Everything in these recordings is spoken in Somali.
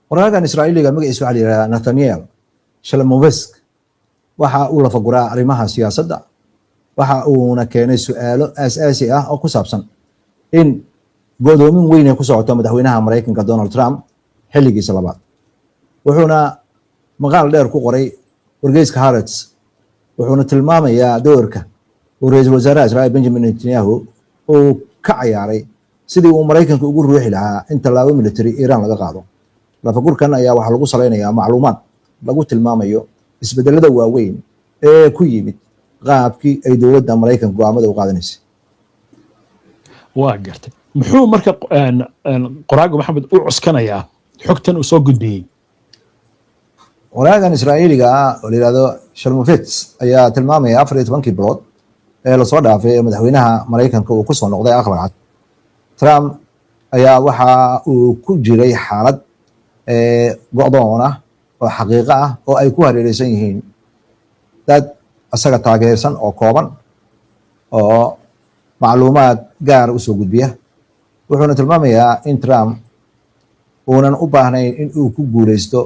wararkan Israa'iiliga magaciisa waxa la yiraahdaa Nathaniel Shalamovesk waxa uu la faguraa arrimaha siyaasadda waxa uuna keenay su'aalo aasaasi ah oo ku saabsan in godoomin weyn ay ku socoto madaxweynaha Mareykanka Donald Trump xilligiisa labaad wuxuuna maqaal dheer ku qoray wargeyska Haaretz wuxuuna tilmaamayaa doorka uu ra'iisul wasaaraha Israa'iil Benjamin Netanyahu uu ka ciyaaray sidii uu Mareykanka ugu ruuxi lahaa in tallaabo military Iran laga qaado lafagurkan ayaa waxaa lagu salaynayaa macluumaad lagu tilmaamayo isbedelada waaweyn ee ku yimid qaabkii ay dowladda Mareykanka go'aamada u qaadanaysay waa gartay muxuu marka qoraaga maxamed u cuskanayaa xogtan uu soo gudbiyey wararkan Israa'iiliga oo la yiraahdo Shalamovesk ayaa tilmaamaya 14 bilood ee la soo dhaafay madaxweynaha Mareykanka uu ku soo noqday aqalka cad Trump ayaa waxa uu ku jiray xaalad go'doon ah oo xaqiiqo ah oo ay ku hareeraysan yihiin dad asaga taageersan oo kooban oo macluumaad gaar u soo gudbiya wuxuuna tilmaamayaa in Trump uunan u baahnayn in uu ku guuleysto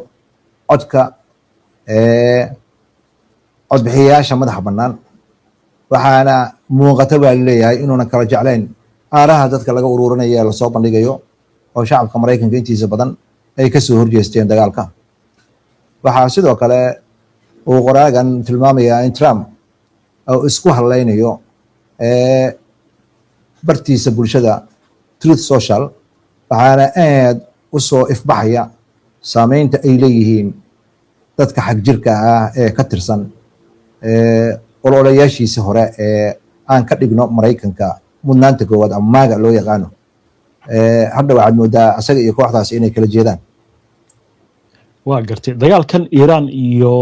codka codbixiyayaasha madaxa bannaan waxaana muuqata baa leeyahay inuunan kala jeclayn aaraha dadka laga ururinaya ee lasoo bandhigayo oo shacabka Mareykanka intiisa badan ay ka soo horjeesteen dagaalka waxaa sidoo kale uu qoraagan tilmaamayaa in Trump uu isku hadlaynayo bartiisa bulshada Truth Social waxaana aad u soo ifbaxaya saameynta ay leeyihiin dadka xag jirka ah ee ka tirsan ololayaashiisa hore ee aan ka dhigno Mareykanka mudnaanta koowaad ama maaga loo yaqaano hadda waxaad moodaa asaga iyo kooxdaas inay kala jeedaan waa gartay dagaalkan Iran iyo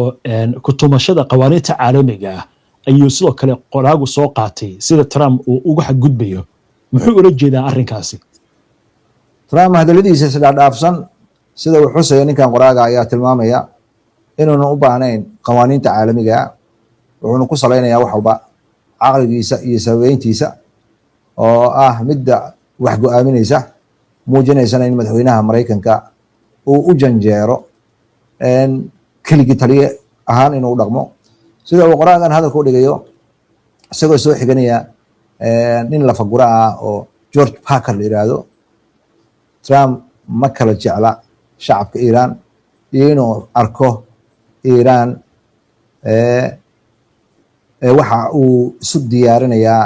kutumashada qawaaniinta caalamiga ah ayuu sidoo kale qoraagu soo qaatay sida Trump uu uga xadgudbayo muxuu ula jeedaa arrinkaasi Trump hadaladiisa sida dhaafsan sida uu xusay ninkan qoraaga ayaa tilmaamaya inuuna u baahnayn qawaaniinta caalamiga ah wuxuuna ku salaynayaa wax walba caqligiisa iyo sababeyntiisa oo ah midda wax go'aaminaysa muujinaysana in madaxweynaha Mareykanka uu u janjeero keligii taliye ahaan inuu dhaqmo sida uu qoraagan hadalka u dhigayo isagoo soo xiganaya nin la fagura ah oo George Parker la yiraahdo Trump ma kala jecla shacabka Iran iyo inuu arko Iran waxa uu isu diyaarinayaa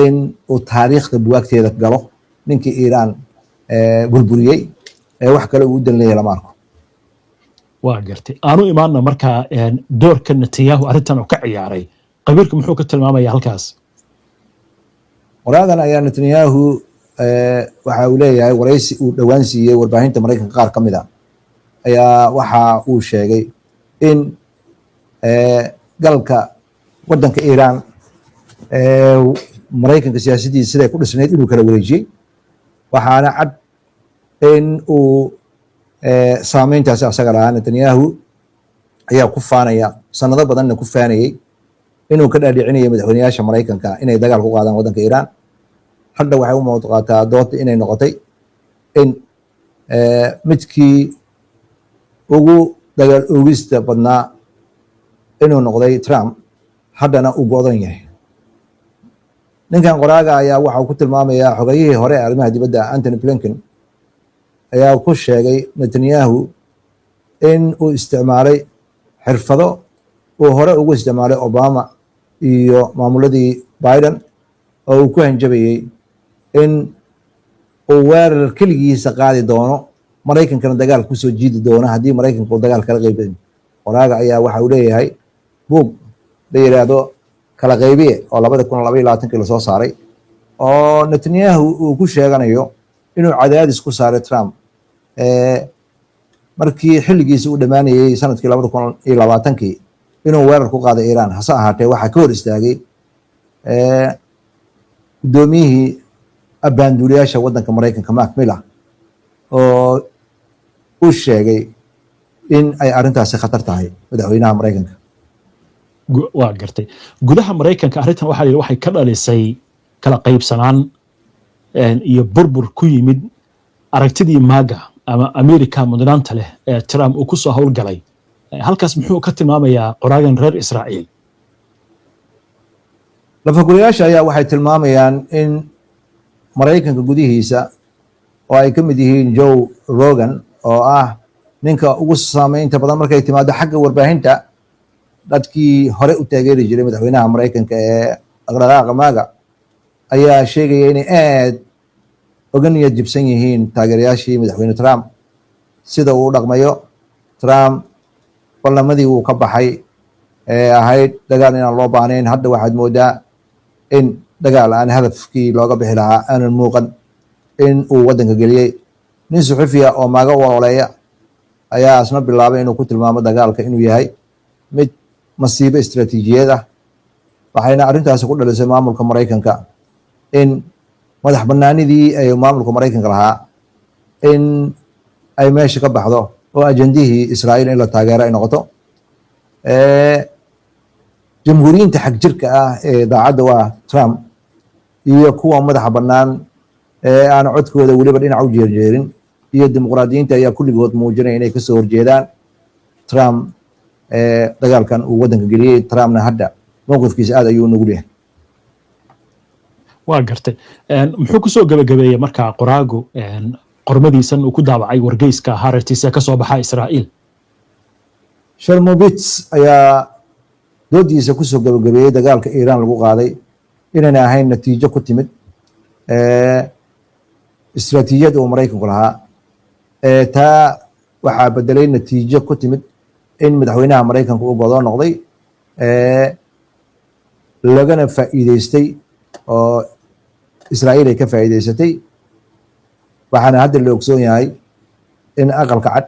in uu taariikhda buwaagteeda galo ninkii Iran burburiyey wax kale uu dan leeyahay lama arko waa gartay aanu imaanna markaa doorka Netanyahu arrintan uu ka ciyaaray qabiilku muxuu ka tilmaamayaa halkaas qoraagan ayaa Netanyahu waxa uu leeyahay waraysi uu dhawaan siiyey warbaahinta Mareykanka qaar ka mid ah ayaa waxa uu sheegay in galka wadanka Iran Mareykanka siyaasaddiisa siday ku dhisnayd inuu kala wareejiyey waxaana cad in uu saameyntaasi asaga lahaa Netanyahu ayaa ku faanaya sanado badanna ku faanayay inuu ka dhaadhicinayo madaxweynayaasha Mareykanka inay dagaal ku qaadaan wadanka Iran hadda waxay u muuqataa doodda inay noqotay in midkii ugu dagaal oogista badnaa inuu noqday Trump haddana uu go'doon yahay ninkan qoraaga ayaa waxa uu ku tilmaamayaa xogayihii hore ee arrimaha dibadda Antony Blinken ayaa ku sheegay Netanyahu in uu isticmaalay xirfado uu hore ugu isticmaalay Obama iyo maamuladii Biden oo uu ku hanjabayay in uu weerar keligiisa qaadi doono Mareykankana dagaal ku soo jiidi doono haddii Mareykanku dagaal kala qaybin qoraaga ayaa waxa uu leeyahay buug la yiraahdo kala qaybiye oo 2022 la soo saaray oo Netanyahu uu ku sheeganayo inuu cadaadis ku saaray Trump markii xilligiisa uu dhamaanayay sanadkii 2020 inuu weerar ku qaaday Iran hase ahaatee waxa ka hor istaagay gudoomiyihii abaanduuliyaasha wadanka Mareykanka Mark Miller oo uu sheegay in ay arrintaasi khatar tahay madaxweynaha Mareykanka waa gartay gudaha Mareykanka arrintan waxay ka dhalisay kala qaybsanaan iyo burbur ku yimid aragtidii maaga ama Amerika mudnaanta leh ee Trump uu ku soo howlgalay halkaas muxuu ka tilmaamayaa qoraagan reer Israa'iil lafagurayaasha ayaa waxay tilmaamayaan in Maraykanka gudihiisa oo ay ka mid yihiin Joe Rogan oo ah ninka ugu saameynta badan markay timaado xagga warbaahinta dadkii hore u taageeri jiray madaxweynaha Maraykanka ee dhaqdhaqaaqa maaga ayaa sheegaya inay aad uga niyad jabsan yihiin taageerayaashii madaxweyne Trump sida uu dhaqmayo. Trump ballamadii uu ka baxay ee ahayd dagaal inaan loo baahnayn, hadda waxaad moodaa in dagaal aan hadafkii looga bixi lahaa aanan muuqan in uu waddanka geliyey. nin suxufiya oo maaga u ololeeya ayaa asna bilaabay inuu ku tilmaamo dagaalka inuu yahay mid masiibo istiraatiijiyad ah, waxayna arrintaasi ku dhalisay maamulka Maraykanka in madax bannaanidii ay maamulka Maraykanka lahaa in ay meesha ka baxdo oo ajandihii Israa'iil in la taageero ay noqoto. jamhuuriyiinta xag jirka ah ee daacadda u ah Trump iyo kuwa madaxa bannaan ee aan codkooda weliba dhinac u jeerjeerin iyo dimuqraadiyiinta ayaa kulligood muujinaya inay kasoo horjeedaan Trump dagaalkan uu waddanka geliyey. Trumpna hadda mowqifkiisa aad ayuu nugul yahay. waa gartay muxuu ku soo gabagabeeyey markaa qoraagu qormadiisan uu ku daabacay wargeyska Haaretz ee ka soo baxa Israa'iil? Shalmovitz ayaa doodiisa ku soo gabagabeeyey dagaalka Iiraan lagu qaaday inayna ahayn natiijo ku timid istiraatiijiyad uu Maraykanku lahaa. taa waxaa bedelay natiijo ku timid in madaxweynaha Maraykanku uu go'doon noqday lagana faa'iideystay oo Israa'iil ay ka faa'iideysatay. waxaana hadda la ogsoon yahay in aqalka cad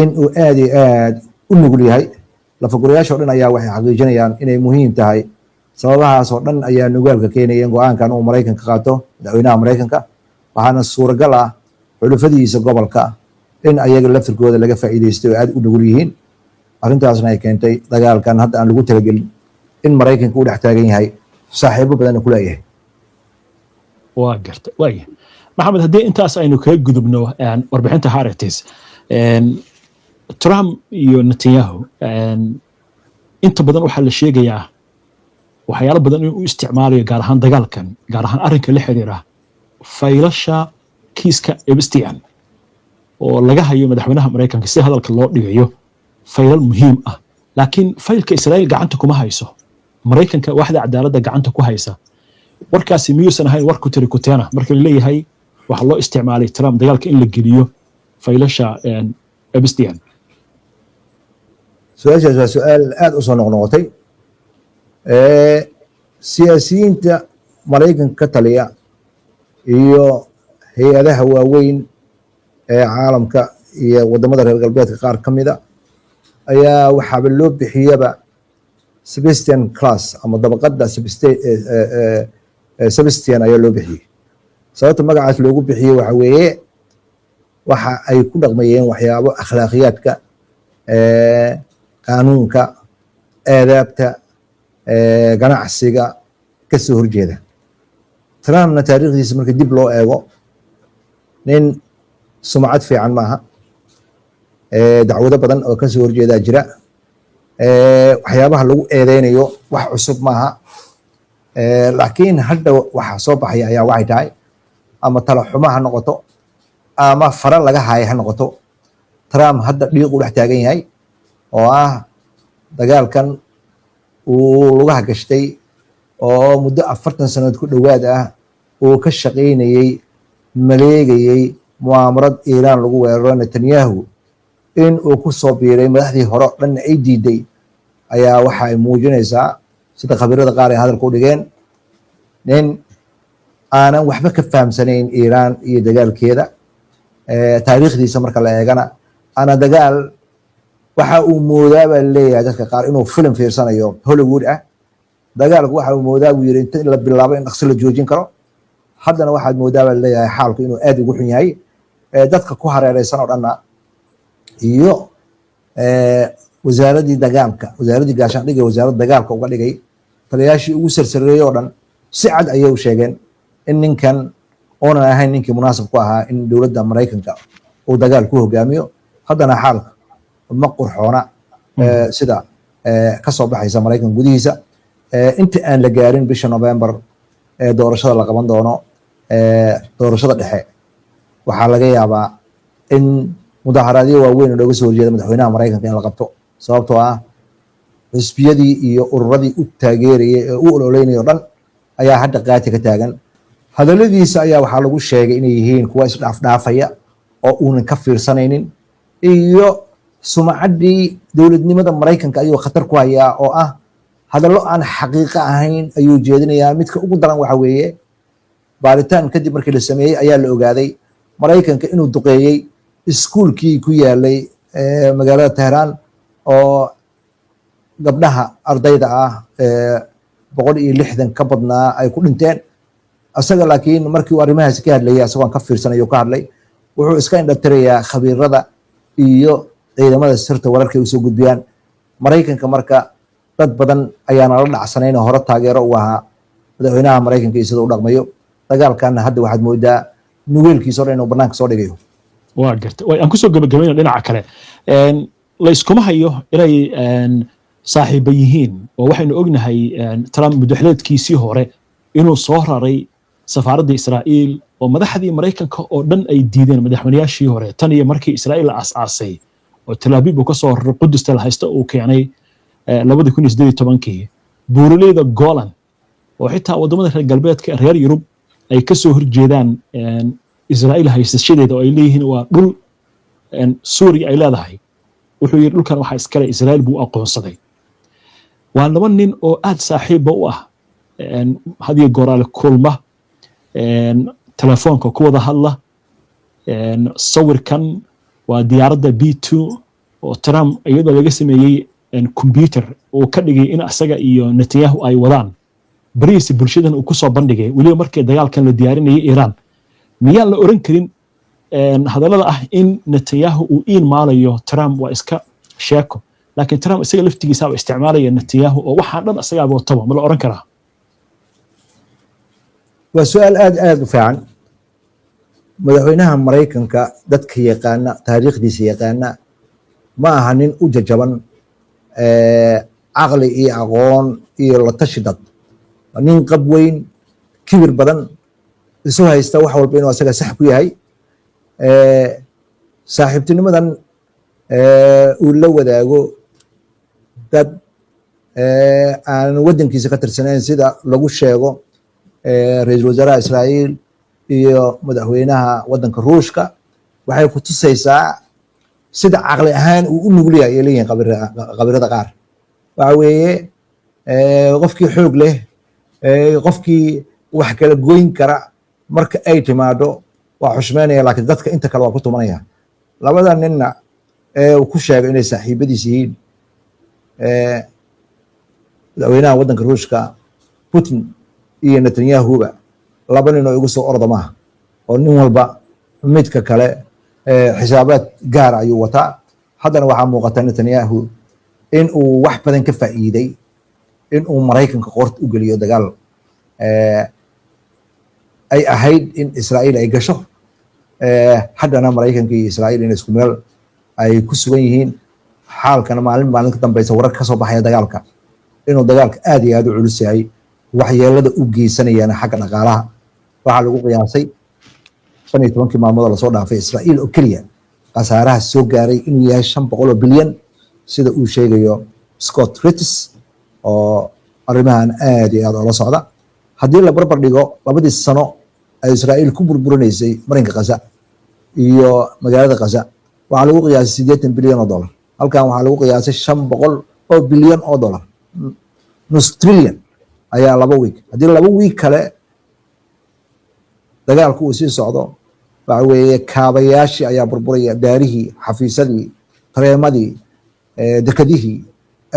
in uu aad iyo aad u nugul yahay. lafagurayaasha oo dhan ayaa waxay xaqiijinayaan inay muhiim tahay. sababahaas oo dhan ayaa nugaalka keenaya in go-aankan uu Maraykanka qaato madaxweynaha Maraykanka, waxaana suuragal ah xulufadiisa gobolka in ayaga laftirkooda laga faa'iideystay oo aad u nugul yihiin. arrintaasna ay keentay dagaalkan hadda aan lagu talagelin in Maraykanka uu dhex taagan yahay, saaxiibo badanna ku leeyahay. waa gartay waaya maxamed, haddii intaas aynu kaga gudubno warbixinta Haaretz, Trump iyo Netanyahu inta badan waxaa la sheegayaa waxyaalo badan inuu u isticmaalayo gaar ahaan dagaalkan, gaar ahaan arrinka la xiriira faylasha kiiska Epstein oo laga hayo madaxweynaha Maraykanka si hadalka loo dhigayo faylal muhiim ah, laakiin faylka Israa'iil gacanta kuma hayso, Maraykanka waxda cadaaladda gacanta ku haysa. warkaasi miyuusan ahayn war ku tiri kuteena marka la leeyahay waxa loo isticmaalay Trump dagaalka in la geliyo faylasha Epstein? su-aashaas waa su-aal aad u soo noqnoqotay. siyaasiyiinta Maraykanka ka taliya iyo hay-adaha waaweyn ee caalamka iyo wadamada reer galbeedka qaar ka mida ayaa waxaaba loo bixiyaba Sebastian class ama dabaqada Sebastian ayaa loo bixiyey. sababta magacaas loogu bixiyey waxa weeye waxa ay ku dhaqmayeen waxyaabo akhlaaqiyaadka, qaanuunka, aadaabta, ganacsiga ka soo horjeeda. Trumpna taariikhdiisa marka dib loo eego nin sumcad fiican maaha, dacwado badan oo ka soo horjeedaa jira, waxyaabaha lagu eedeynayo wax cusub maaha. laakiin hadda waxa soo baxaya ayaa waxay tahay ama talo xumo ha noqoto ama fara laga haayo ha noqoto, Trump hadda dhiiq u dhex taagan yahay oo ah dagaalkan uu lugaha gashtay oo muddo 40 sanadood ku dhowaad ah uu ka shaqaynayey, maleegayey mu'aamarad Iiraan lagu weeraro. Netanyahu in uu ku soo biiray madaxdii hore oo dhan ay diiday ayaa waxa ay muujinaysaa sida khabiirada qaar ay hadalka u dhigeen nin aanan waxba ka fahamsanayn Iiraan iyo dagaalkeeda. taariikhdiisa marka la eegana ana dagaal waxa uu moodaa baa leeyahay dadka qaar inuu film fiirsanayo Hollywood ah. dagaalku waxa uu moodaa uu yiri inta la bilaabo in dhaqso la joojin karo, haddana waxaad moodaa baa leeyahay xaalku inuu aad ugu xun yahay. dadka ku hareereysan oo dhanna iyo wasaaradii dagaalka, wasaaradii gaashaandhigga, wasaaradda dagaalka uga dhigay taliyaashii ugu sarsareeyay oo dhan si cad ayay u sheegeen in ninkan oonan ahayn ninkii munaasib ku ahaa in dowladda Maraykanka ودجال كوه جاميو هذا أنا حالك مقر حونا سدا كسب حيث أمريكان جوديسا أنت أن لجارين بيش نوفمبر doorashada la qaban doono doorashada dhexe waxaa laga yaabaa in mudaharaadyo waaweyn oo looga soo horjeeda madaxweynaha Mareykanka in la qabto sababtoo ah xisbiyadii iyo ururadii u taageerayay ee u ololeynayay dhan ayaa hadda qaati ka taagan hadaladiisa ayaa waxaa lagu sheegay inay yihiin kuwa isdhaafdhaafaya oo uunan ka fiirsanaynin iyo sumcaddii dowladnimada Mareykanka ayuu khatar ku hayaa oo ah hadallo aan xaqiiqo ahayn ayuu jeedinayaa midka ugu daran waxa weeye baaritaan kadib markii la sameeyay ayaa la ogaaday Mareykanka inuu duqeeyay iskuulkii ku yaalay magaalada Tehran oo gabdhaha ardayda ah 160 ka badnaa ay ku dhinteen asaga laakiin markii uu arrimahaas ka hadlayay asagoo ka fiirsanayo ka hadlay wuxuu iska indhatirayaa khabiirada iyo ciidamada sirta wararka ay soo gudbiyaan Mareykanka marka dad badan ayaana la dhacsanayn hore taageero u ahaa madaxweynaha Mareykanka iyo sida uu dhaqmayo dagaalkan hadda waxaad moodaa nugeelkiisa oo inuu banaanka soo dhigayo waa gartay way aan ku soo gabagabayno dhinaca kale la iskuma hayo inay saaxiibo yihiin oo waxaynu ognahay Trump madaxweynkiisii hore inuu soo raray safaaradda Israa'iil oo madaxdii Mareykanka oo dhan ay diideen madaxweynayaashii hore tan iyo markii Israa'iil la asaasay oo Tel Aviv ka soo raray Qudus la haysto uu keenay 2018 buuraleyda Golan oo xitaa wadamada reer galbeedka reer Yurub ay ka soo horjeedaan Israa'iil haysashadeeda oo ay leeyihiin waa dhul Suuriya ay leedahay wuxuu yiri dhulkan waxa iskale Israa'iil buu aqoonsaday waa laba nin oo aad saaxiib u ah hadiyo goraal kulma telefoonka ku wada hadla sawirkan waa diyaaradda B2 oo Trump iyadoo laga sameeyay computer oo ka dhigay in asaga iyo Netanyahu ay wadaan bariis bulshadan uu ku soo bandhigay waliba markii dagaalkan la diyaarinayay Iran miyaan la oran karin hadalada ah in Netanyahu uu maalayo Trump waa iska sheeko laakiin Trump isaga laftigiisa uu isticmaalaya Netanyahu oo waxa dhan asaga aba tabo ma la oran karaa waa su'aal aad u fiican madaxweynaha Mareykanka dadka yaqaana taariikhdiisa yaqaana ma aha nin u jajaban caqli iyo aqoon iyo la tashi dad nin qab weyn kibir badan isu haysta wax walba inuu asaga sax ku yahay saaxiibtinimadan uu la wadaago dad aan wadankiisa ka tirsanayn sida lagu sheego ra'iisul wasaaraha Israa'iil iyo madaxweynaha wadanka Ruushka waxay ku tusaysaa sida aqli ahaan uu u nugul yahay leeyahay qabiirada qaar waxa weeye qofkii xoog leh qofkii wax kala goyn kara marka ay timaado waa xushmeynaya laakiin dadka inta kale waa ku tumanaya labada ninna uu ku sheegay inay saaxiibadiis yihiin madaxweynaha wadanka Ruushka Putin iyo Netanyahu laba nin oo igu soo ordo maaha oo nin walba midka kale xisaabaad gaar ayuu wataa haddana waxaa muuqata Netanyahu in uu wax badan ka faa'iiday in uu Mareykanka qoort u geliyo dagaal ay ahayd in Israa'iil ay gasho haddana Mareykanka iyo Israa'iil in isku meel ay ku sugan yihiin xaalkana maalin ka dambaysa warar ka soo baxaya dagaalka inuu dagaalka aad iyo aad u culus yahay waxyeelada u geysanayaan xagga dhaqaalaha waxaa lagu qiyaasay 15 maalmood la soo dhaafay Israa'iil oo kaliya qasaaraha soo gaaray inuu yahay 500 bilyan sida uu sheegayo Scott Rittes oo arrimahan aad iyo aad ula socda haddii la barbar dhigo labadii sano ay Israa'iil ku burburinaysay marinka Gaza iyo magaalada Gaza waxaa lagu qiyaasay 80 bilyan oo dollar halkan waxaa lagu qiyaasay 500 bilyan oo dollar nus trillion ayaa laba week haddii laba week kale dagaalku uu sii socdo waxa weeye kaabayaashii ayaa burburaya daarihii xafiisadii tareemadii dekadihii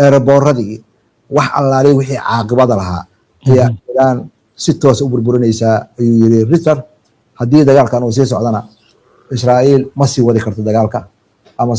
eeraboorradii wax allaale wixii caaqibada lahaa ayaa Iran si toos u burburinaysaa ayuu yiri Ritter haddii dagaalkan uu sii socdana Israa'iil ma sii wadi karto dagaalka ama